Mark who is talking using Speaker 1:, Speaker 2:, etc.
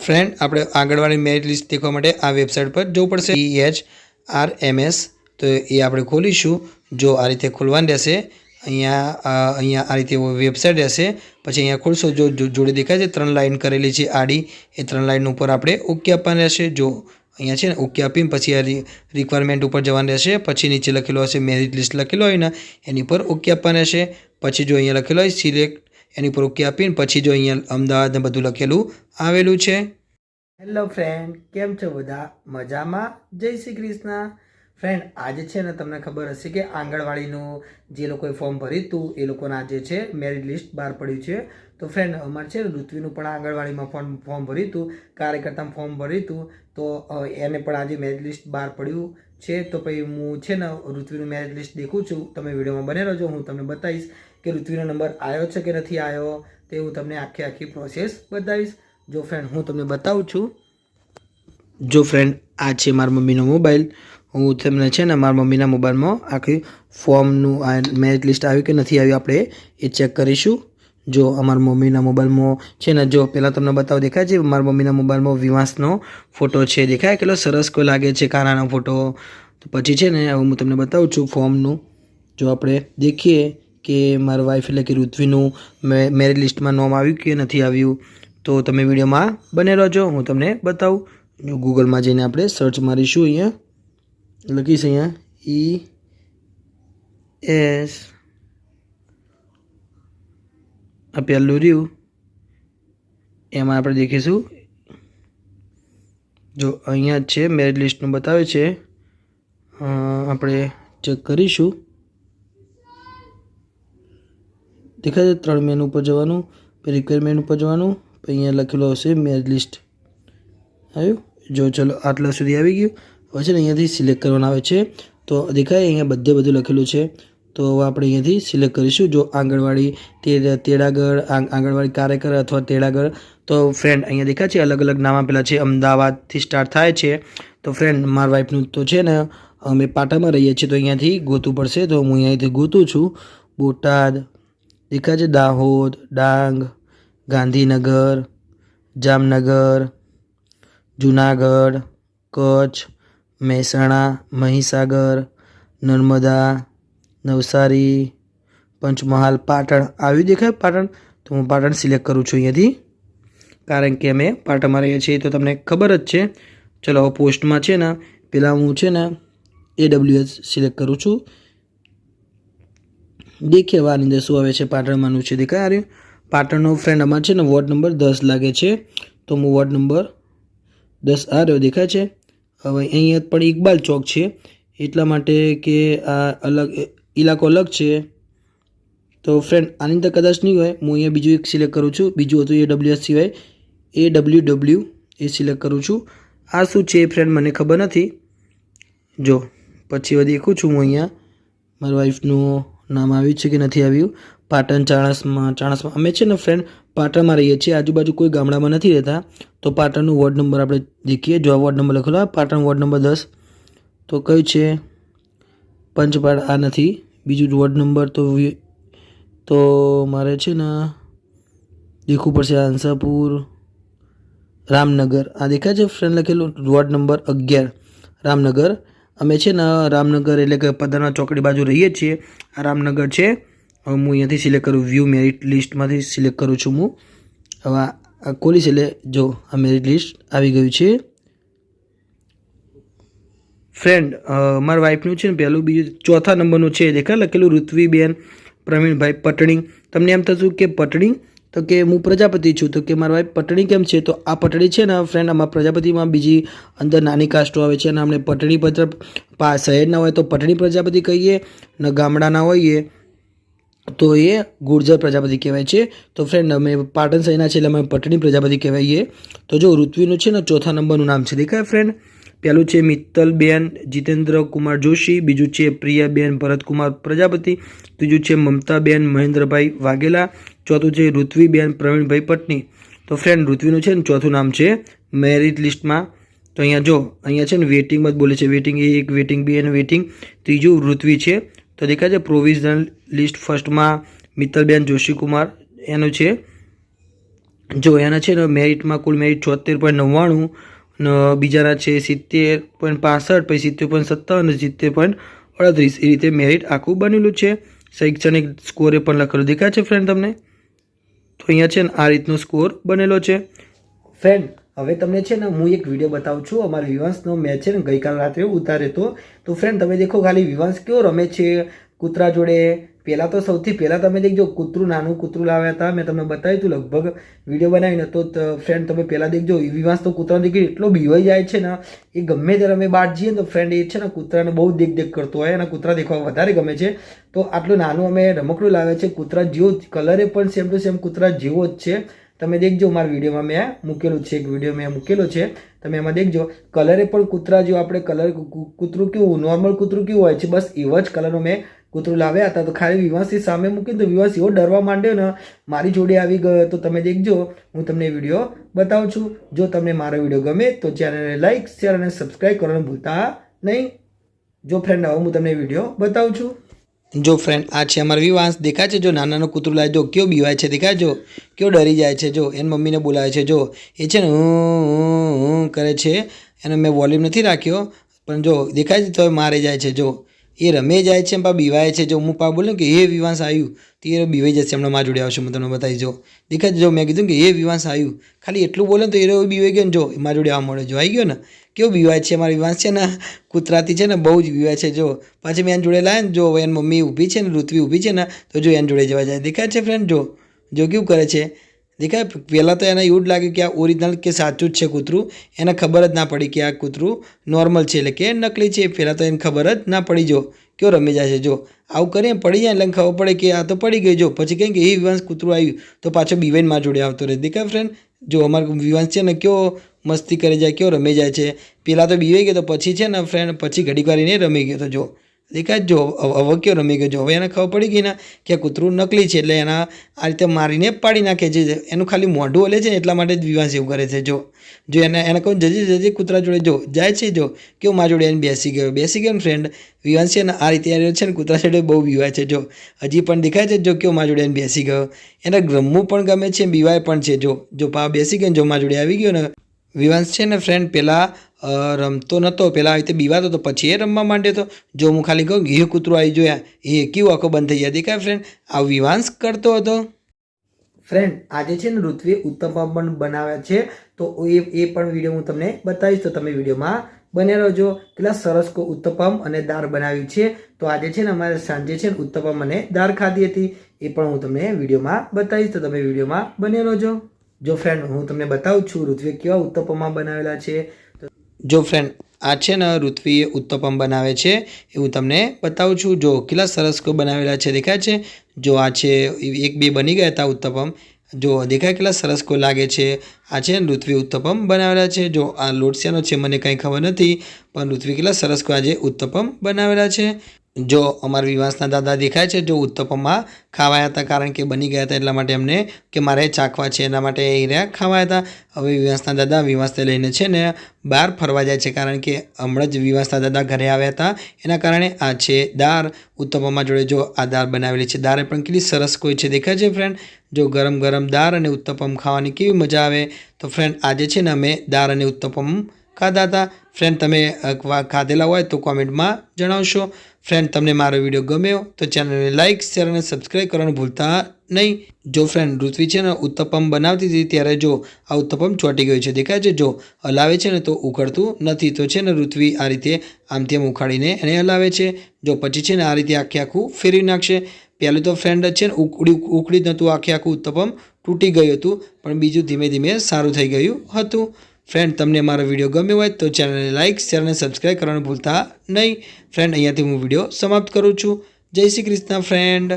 Speaker 1: Friend આપણે આંગણવાડી merit list દેખવા માટે આ વેબસાઇટ પર જવું પડશે EHRMS તો એ આપણે ખોલીશું જો આ રીતે ખોલવાનું રહેશે અહીંયા આ રીતે વેબસાઇટ રહેશે પછી અહીંયા ખોલશો જો જોડે દેખાય છે 3 લાઈન કરેલી છે આડી એ 3 લાઈન ઉપર આપણે ઓકે આપવાનું રહેશે જો અહીંયા છે ને ઓકે આપીને પછી આ રિક્વાયરમેન્ટ ઉપર જવાનું રહેશે પછી નીચે લખેલું હશે મેરિટ લિસ્ટ લખેલું હોય ને એની પર ઓકે આપવાનું રહેશે પછી જો અહીંયા લખેલું હોય સિલેક્ટ એની પર ઓકે આપીને પછી જો અહીંયા અમદાવાદ ને બધું લખેલું આવેલું છે। હેલો ફ્રેન્ડ કેમ છો બધા મજામાં જય શ્રી કૃષ્ણ ફ્રેન્ડ આજે છે ને તમને ખબર હશે કે આંગણવાડીનું જે લોકોએ ફોર્મ ભર્યું હતું એ લોકોના જે છે મેરિટ લિસ્ટ બહાર પડ્યું છે તો ફ્રેન્ડ અમારે છે ને ઋત્વીનું પણ આંગણવાડીમાં ફોર્મ ભર્યું હતું કાર્યકર્તામાં ફોર્મ ભર્યું હતું તો એને પણ આજે મેરિટ લિસ્ટ બહાર પડ્યું છે તો પછી હું છે ને ઋત્વીનું મેરિટ લિસ્ટ દેખું છું તમે વિડીયોમાં બને રહેજો હું તમને બતાવીશ કે ઋત્વીનો નંબર આવ્યો છે કે નથી આવ્યો તે હું તમને આખી પ્રોસેસ બતાવીશ। જો ફ્રેન્ડ હું તમને બતાવું છું જો ફ્રેન્ડ આ છે મારા મમ્મીનો મોબાઈલ હું તમને છે ને મારા મમ્મીના મોબાઈલમાં આખી ફોર્મનું આ મેરિટ લિસ્ટ આવ્યું કે નથી આવ્યું આપણે એ ચેક કરીશું। જો અમારા મમ્મીના મોબાઈલમાં છે ને જો પહેલાં તમને બતાવું દેખાય છે મારા મમ્મીના મોબાઈલમાં વિવાસનો ફોટો છે દેખાય કેટલો સરસ કોઈ લાગે છે કાનાનો ફોટો તો પછી છે ને હું તમને બતાવું છું ફોર્મનું જો આપણે દેખીએ કે મારા વાઈફ એટલે કે ઋત્વીનું મેરિટ લિસ્ટમાં નામ આવ્યું કે નથી આવ્યું તો તમે વિડીયોમાં બને રહેજો હું તમને બતાવું। જો ગૂગલમાં જઈને આપણે સર્ચ મારીશું અહીંયા લખીશ અહીંયા ES આ પહેલું રહ્યું એમાં આપણે દેખીશું જો અહીંયા જ છે મેરિટ લિસ્ટનું બતાવે છે આપણે ચેક કરીશું દેખાય છે 3 મેનુ ઉપર જવાનું પછી રિક્વાયરમેન્ટ ઉપર જવાનું પછી અહીંયા લખેલું હશે મેરિટ લિસ્ટ આવ્યું જો ચલો આટલા સુધી આવી ગયું હવે છે ને અહીંયાથી સિલેક્ટ કરવાનું આવે છે તો દેખાય અહીંયા બધું લખેલું છે તો હવે આપણે અહીંયાથી સિલેક્ટ કરીશું જો આંગણવાડી તેડાગર આંગણવાડી કાર્યકર અથવા તેડાગર તો ફ્રેન્ડ અહીંયા દેખાય છે અલગ અલગ નામ આપેલા છે અમદાવાદથી સ્ટાર્ટ થાય છે તો ફ્રેન્ડ મારા વાઈફનું તો છે ને અમે પાટામાં રહીએ છીએ તો અહીંયાથી ગોતવું પડશે તો હું અહીંયાથી ગોતું છું બોટાદ દેખાય છે દાહોદ ડાંગ ગાંધીનગર જામનગર જૂનાગઢ કચ્છ મહેસાણા મહીસાગર નર્મદા નવસારી પંચમહાલ પાટણ આવ્યું દેખાય પાટણ તો હું પાટણ સિલેક્ટ કરું છું અહીંયાથી કારણ કે અમે પાટણમાં રહીએ છીએ તો તમને ખબર જ છે। ચલો પોસ્ટમાં છે ને પહેલાં હું છે ને AWS સિલેક્ટ કરું છું દેખીએ આની અંદર શું આવે છે પાટણમાંનું છે દેખાય આ રહ્યું પાટણનો ફ્રેન્ડ અમારે છે ને વોર્ડ નંબર 10 લાગે છે તો હું વોર્ડ નંબર 10 આ રહ્યો દેખાય છે હવે અહીંયા પણ ઇકબાલ ચોક છે એટલા માટે કે આ અલગ ઇલાકો અલગ છે તો ફ્રેન્ડ આની અંદર કદાચ નહીં હોય હું અહીંયા બીજું એક સિલેક્ટ કરું છું બીજું હતું AWS સિવાય AWW એ સિલેક્ટ કરું છું આ શું છે ફ્રેન્ડ મને ખબર નથી જો પછી હવે દેખું છું હું અહીંયા મારા વાઈફનું નામ આવ્યું છે કે નથી આવ્યું પાટણ ચાણસમાં અમે છે ને ફ્રેન્ડ પાટણમાં રહીએ છીએ આજુબાજુ કોઈ ગામડામાં નથી રહેતા તો પાટણનું વોર્ડ નંબર આપણે દેખીએ જો આ વોર્ડ નંબર લખેલો પાટણ વોર્ડ નંબર 10 તો કયું છે પંચપાડ આ નથી બીજું વોર્ડ નંબર તો મારે છે ને દેખવું પડશે હંસાપુર રામનગર આ દેખાય છે ફ્રેન્ડ લખેલું વોર્ડ નંબર 11 રામનગર અમે છે ને રામનગર એટલે કે પદરના ચોકડી બાજુ રહીએ છીએ આ રામનગર છે હવે હું અહીંયાથી સિલેક્ટ કરું વ્યૂ મેરિટ લિસ્ટમાંથી સિલેક્ટ કરું છું હું હવે આ ખોલીશ એટલે જો આ મેરિટ લિસ્ટ આવી ગયું છે ફ્રેન્ડ મારા વાઈફનું છે ને પહેલું બીજું ચોથા નંબરનું છે દેખાય લખેલું ઋત્વીબેન પ્રવીણભાઈ પટણી તમને એમ થતું કે પટણી તો કે હું પ્રજાપતિ છું તો કે મારા વાઈફ પટણી કેમ છે તો આ પટણી છે ને ફ્રેન્ડ આમાં પ્રજાપતિમાં બીજી અંદર નાની કાસ્ટો આવે છે અને આપણે પટણી શહેરના હોય તો પટણી પ્રજાપતિ કહીએ ને ગામડાના હોઈએ તો એ ગુર્જર પ્રજાપતિ કહેવાય છે તો ફ્રેન્ડ અમે પાટણ શહેરના છે એટલે અમે પટણી પ્રજાપતિ કહેવાઈએ તો જો ઋત્વીનું છે ને ચોથા નંબરનું નામ છે દેખાય ફ્રેન્ડ પહેલું છે મિત્તલબેન જીતેન્દ્ર કુમાર જોશી બીજું છે પ્રિયાબેન ભરતકુમાર પ્રજાપતિ ત્રીજું છે મમતાબેન મહેન્દ્રભાઈ વાઘેલા ચોથું છે ઋત્વીબેન પ્રવીણભાઈ પટણી તો ફ્રેન્ડ ઋત્વીનું છે ને ચોથું નામ છે મેરિટ લિસ્ટમાં તો અહીંયા છે ને વેટિંગમાં જ બોલે છે વેટિંગ 1 વેટિંગ 2 અને વેટિંગ ત્રીજું ઋત્વી છે તો દેખાય છે પ્રોવિઝનલ લિસ્ટ ફર્સ્ટમાં મિત્તલબેન જોશીકુમાર એનું છે જો એના છે ને મેરિટમાં કુલ મેરિટ 76.99, બીજાના છે 70.65, પછી 70.57 અને 70.38 એ રીતે મેરિટ આખું બનેલું છે. શૈક્ષણિક સ્કોરે પણ લખેલું દેખાય છે ફ્રેન્ડ તમને. તો અહીંયા છે ને આ રીતનો સ્કોર બનેલો છે. ફ્રેન્ડ હવે તમને છે ને હું એક વિડીયો બતાવું છું. અમારા વિવાંશનો મેચ છે ને ગઈકાલ રાત્રે ઉતાર્યો હતો. તો ફ્રેન્ડ તમે દેખો ખાલી વિવાંશ કેવો રમે છે કૂતરા જોડે. પહેલાં તો સૌથી પહેલાં તમે દેખજો કૂતરું નાનું કૂતરું લાવ્યા હતા, મેં તમને બતાવ્યું હતું લગભગ વિડીયો બનાવીને. તો ફ્રેન્ડ તમે પહેલાં દેખજો વિવાંશ તો કૂતરાનો દીકરી એટલો બીવાઈ જાય છે ને, એ ગમે ત્યારે અમે બહાર જઈએ ને તો ફ્રેન્ડ એ છે ને કૂતરાને બહુ દેખ કરતો હોય અને કૂતરા દેખવા વધારે ગમે છે. તો આટલું નાનું અમે રમકડું લાવ્યા છે કૂતરા જેવો જ, કલરે પણ સેમ ટુ સેમ કૂતરા જેવો જ છે. તમે દેખજો મારા વિડીયોમાં મેં મૂકેલું છે, એક વિડીયો મેં મૂકેલો છે, તમે એમાં દેખજો. કલરે પણ કૂતરા જેવું, આપણે કલર કૂતરું કેવું નોર્મલ કૂતરું કેવું હોય છે બસ એવા જ કલરનું મેં કૂતરું લાવ્યા હતા. તો ખાલી વિવાંશની સામે મૂકીને તો વિવાંશ એવો ડરવા માંડ્યો ને મારી જોડે આવી ગયો. તો તમે દેખજો, હું તમને વિડીયો બતાવું છું. જો તમને મારો વિડીયો ગમે તો ચેનલને લાઈક, શેર અને સબસ્ક્રાઈબ કરવાનું ભૂલતા નહીં. જો ફ્રેન્ડ હવે હું તમને વિડીયો બતાવું છું. જો ફ્રેન્ડ આ છે અમારો વિવાંશ, દેખાય છે જો નાનાનું કૂતરું લાવે, જો કેવો બીવાય છે, દેખાય જો કેવો ડરી જાય છે. જો એની મમ્મીને બોલાવે છે, જો એ છે ને હું કરે છે. એને મેં વોલ્યુમ નથી રાખ્યો પણ જો દેખાય છે તો મારે જાય છે. જો એ રમે જાય છે પા બીવાય છે. જો હું પા બોલું કે એ વિવાંશ આવ્યું તો એ બીવાઈ જશે. હમણાં મારા જોડે આવશે, હું તમને બતાવી. જો દેખાય છે જો મેં કીધું કે એ વિવાંશ આવ્યું, ખાલી એટલું બોલે તો એ બીવાઈ ગયો ને. જો મારા જોડે આવવા મળે, જો આવી ગયો ને કેવો બીવાય છે. મારી વિવાંશ છે ને કૂતરાથી છે ને બહુ જ બીવાય છે. જો પાછી મેં એની જોડે લાવે ને, જો એની મમ્મી ઊભી છે ને ઋત્વી ઊભી છે ને, તો જો એની જોડે જવા જાય. દેખાય છે ફ્રેન્ડ, જો કેવું કરે છે દેખાય. પહેલાં તો એને એવું જ લાગ્યું કે આ ઓરિજિનલ કે સાચું જ છે કૂતરું. એને ખબર જ ના પડી કે આ કૂતરું નોર્મલ છે એટલે કે નકલી છે. પહેલાં તો એને ખબર જ ના પડી. જો કેવો રમી જાય છે. જો આવું કરીએ પડી જાય એટલે ખબર પડે કે આ તો પડી ગઈ. જો પછી કંઈ કે એ વિવાંશ કૂતરું આવ્યું તો પાછો બીવાઈને મારા જોડે આવતો રહે. દેખાય ફ્રેન્ડ, જો અમારો વિવાંશ છે ને કેવો મસ્તી કરી જાય, કેવો રમી જાય છે. પહેલાં તો બીવાઈ ગયો તો પછી છે ને ફ્રેન્ડ પછી ઘડીક વાર એને રમી ગયો. તો જો દેખાય જો હવે કેવો રમી ગયો. જો હવે એને ખબર પડી ગઈ ને કે આ કૂતરું નકલી છે એટલે એના આ રીતે મારીને પાડી નાખે છે. એનું ખાલી મોઢું હલે છે ને એટલા માટે જ વિવાંશ એવું કરે છે. જો એને કહું જજે કૂતરા જોડે, જો જાય છે. જો કેવું મારા જોડે એને બેસી ગયો ને ફ્રેન્ડ. વિવાંશ છે ને આ રીતે છે ને કૂતરા જોડે બહુ બીવાય છે. જો હજી પણ દેખાય છે જો કેવું મારા જોડે એને બેસી ગયો. એને રમવું પણ ગમે છે, બીવાય પણ છે. જો પા બેસી ગયો ને જો મારા જોડે આવી ગયો ને. વિવાંશ છે ને ફ્રેન્ડ પહેલાં રમતો નહોતો, પહેલાં આવી રીતે બીવાતો તો પછી એ રમવા માંડ્યો હતો. જો હું ખાલી કહું એ કૂતરું આવી જોયા એ કેવું આખો બંધ થઈ ગયા. દેખાય ફ્રેન્ડ, આ વિવાંશ કરતો હતો. ફ્રેન્ડ આજે છે ને ઋત્વી ઉત્તપમ પણ બનાવ્યા છે, તો એ પણ વિડીયો હું તમને બતાવીશ. તો તમે વિડીયોમાં બન્યા રહેજો. કેટલા સરસ ઉત્તપમ અને દાળ બનાવ્યું છે. તો આજે છે ને અમારે સાંજે છે ને ઉત્તપમ અને દાળ ખાધી હતી, એ પણ હું તમને વિડીયોમાં બતાવીશ. તો તમે વિડીયોમાં બન્યા રહેજો. જો ફ્રેન્ડ હું તમને બતાવું છું ઋત્વી કેવા ઉત્તપમમાં બનાવેલા છે. જો ફ્રેન્ડ આ છે ને ઋત્વીએ ઉત્તપમ બનાવે છે એ હું તમને બતાવું છું. જો કેટલા સરસ બનાવેલા છે, દેખાય છે. જો આ છે 1-2 બની ગયા હતા ઉત્તપમ. જો દેખાય કેટલા સરસ લાગે છે. આ છે ને ઋત્વી ઉત્તપમ બનાવેલા છે. જો આ લોટ શેનો છે મને કંઈ ખબર નથી, પણ ઋત્વી કેટલા સરસ આજે ઉત્તપમ બનાવેલા છે. જો અમારા વિવાંશના દાદા દેખાય છે, જો ઉત્તપમમાં ખાવાયા હતા કારણ કે બની ગયા હતા એટલા માટે એમને કે મારે ચાખવા છે એના માટે એ રહ્યા ખાવાયા હતા. હવે વિવાંશના દાદા વિવાંશને લઈને છે ને બહાર ફરવા જાય છે કારણ કે હમણાં જ વિવાંશના દાદા ઘરે આવ્યા હતા એના કારણે. આ છે દાળ ઉત્તપમમાં જોડે જો આ દાળ બનાવેલી છે. દાળ પણ કેટલી સરસ છે, દેખાય છે ફ્રેન્ડ. જો ગરમ ગરમ દાળ અને ઉત્તપમ ખાવાની કેવી મજા આવે. તો ફ્રેન્ડ આજે છે ને અમે દાળ અને ઉત્તપમ ખાધા હતા. ફ્રેન્ડ તમે ખાધેલા હોય તો કોમેન્ટમાં જણાવશો. ફ્રેન્ડ તમને મારો વિડીયો ગમ્યો તો ચેનલને લાઇક, શેર અને સબસ્ક્રાઈબ કરવાનું ભૂલતા નહીં. જો ફ્રેન્ડ ઋત્વી છે ને ઉત્તપમ બનાવતી હતી ત્યારે જો આ ઉત્તપમ ચોંટી ગયું છે, દેખાય છે. જો હલાવે છે ને તો ઉખડતું નથી. તો છે ને ઋત્વી આ રીતે આમથી આમ ઉખાડીને એને હલાવે છે. જો પછી છે ને આ રીતે આખું ફેરવી નાખશે. પહેલું તો ફ્રેન્ડ છે ને ઉખડી જ નહોતું, આખું ઉત્તપમ તૂટી ગયું હતું, પણ બીજું ધીમે ધીમે સારું થઈ ગયું હતું. ફ્રેન્ડ તમને મારો વિડીયો ગમ્યો હોય તો ચેનલને લાઇક, શેર અને સબસ્ક્રાઈબ કરવાનું ભૂલતા નહીં. ફ્રેન્ડ અહીંયાથી હું વિડીયો સમાપ્ત કરું છું. જય શ્રી કૃષ્ણ ફ્રેન્ડ.